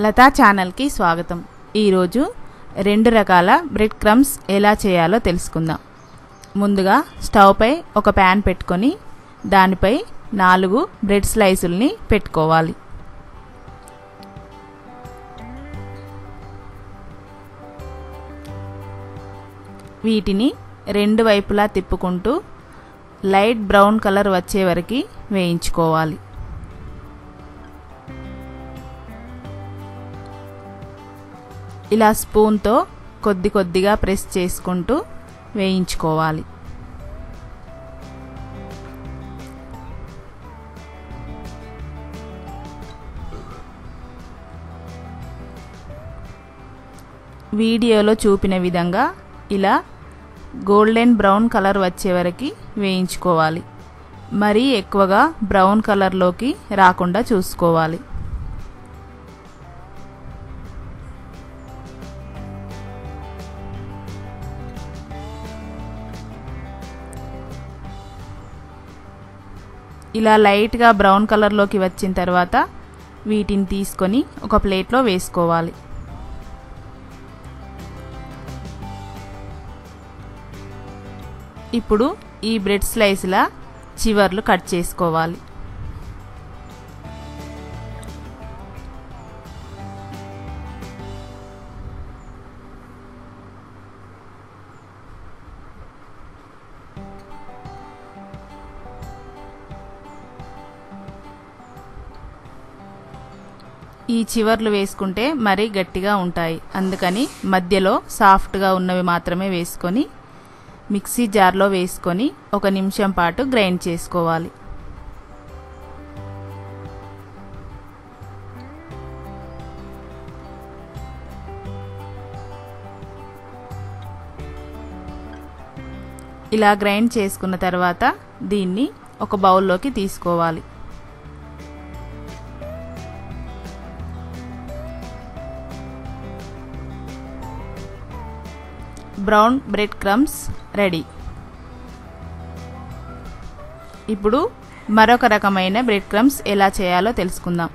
లతా ఛానల్కి స్వాగతం. ఈరోజు 2 రకాల బ్రెడ్ క్రమ్స్ ఎలా చేయాలో తెలుసుకుందాం. ముందుగా స్టవ్ పై ఒక ప్యాన్ పెట్టుకొని దానిపై 4 బ్రెడ్ స్లైసుల్ని పెట్టుకోవాలి. వీటిని 2 వైపులా తిప్పుకుంటూ లైట్ బ్రౌన్ కలర్ వచ్చే వరకు వేయించుకోవాలి. ఇలా స్పూన్తో కొద్దిగా ప్రెస్ చేసుకుంటూ వేయించుకోవాలి. వీడియోలో చూపిన విధంగా ఇలా గోల్డెన్ బ్రౌన్ కలర్ వచ్చే వరకు వేయించుకోవాలి. మరీ ఎక్కువగా బ్రౌన్ కలర్లోకి రాకుండా చూసుకోవాలి. ఇలా లైట్గా బ్రౌన్ కలర్లోకి వచ్చిన తర్వాత వీటిని తీసుకొని ఒక ప్లేట్లో వేసుకోవాలి. ఇప్పుడు ఈ బ్రెడ్ స్లైస్ల చివర్లు కట్ చేసుకోవాలి. ఈ చివర్లు వేసుకుంటే మరీ గట్టిగా ఉంటాయి, అందుకని మధ్యలో సాఫ్ట్గా ఉన్నవి మాత్రమే వేసుకొని మిక్సీ జార్లో వేసుకొని 1 నిమిషం పాటు గ్రైండ్ చేసుకోవాలి. ఇలా గ్రైండ్ చేసుకున్న తర్వాత దీన్ని ఒక బౌల్లోకి తీసుకోవాలి. Brown bread crumbs ready. ఇప్పుడు మరొక రకమైన బ్రెడ్ క్రమ్స్ ఎలా చేయాలో తెలుసుకుందాం.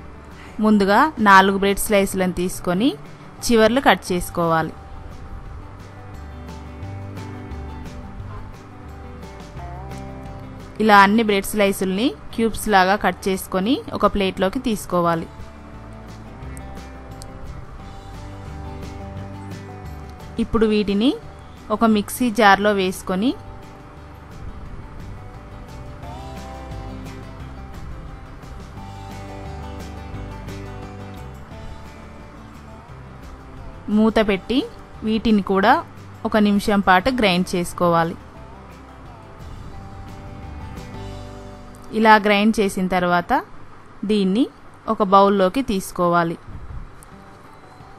ముందుగా 4 బ్రెడ్ స్లైసులను తీసుకొని చివర్లు కట్ చేసుకోవాలి. ఇలా అన్ని బ్రెడ్ స్లైసుల్ని క్యూబ్స్ లాగా కట్ చేసుకొని ఒక ప్లేట్లోకి తీసుకోవాలి. ఇప్పుడు వీటిని ఒక మిక్సీ జార్లో వేసుకొని మూత పెట్టి వీటిని కూడా 1 నిమిషం పాటు గ్రైండ్ చేసుకోవాలి. ఇలా గ్రైండ్ చేసిన తర్వాత దీన్ని ఒక బౌల్లోకి తీసుకోవాలి.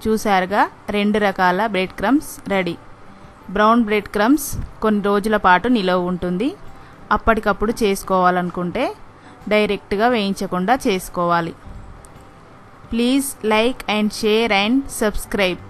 చూసారుగా 2 రకాల bread crumbs ready. Brown bread crumbs కొన్ని రోజుల పాటు నిలవ ఉంటుంది. అప్పటికప్పుడు చేసుకోవాలనుకుంటే డైరెక్ట్గా వేయించకుండా చేసుకోవాలి. Please like and share and subscribe.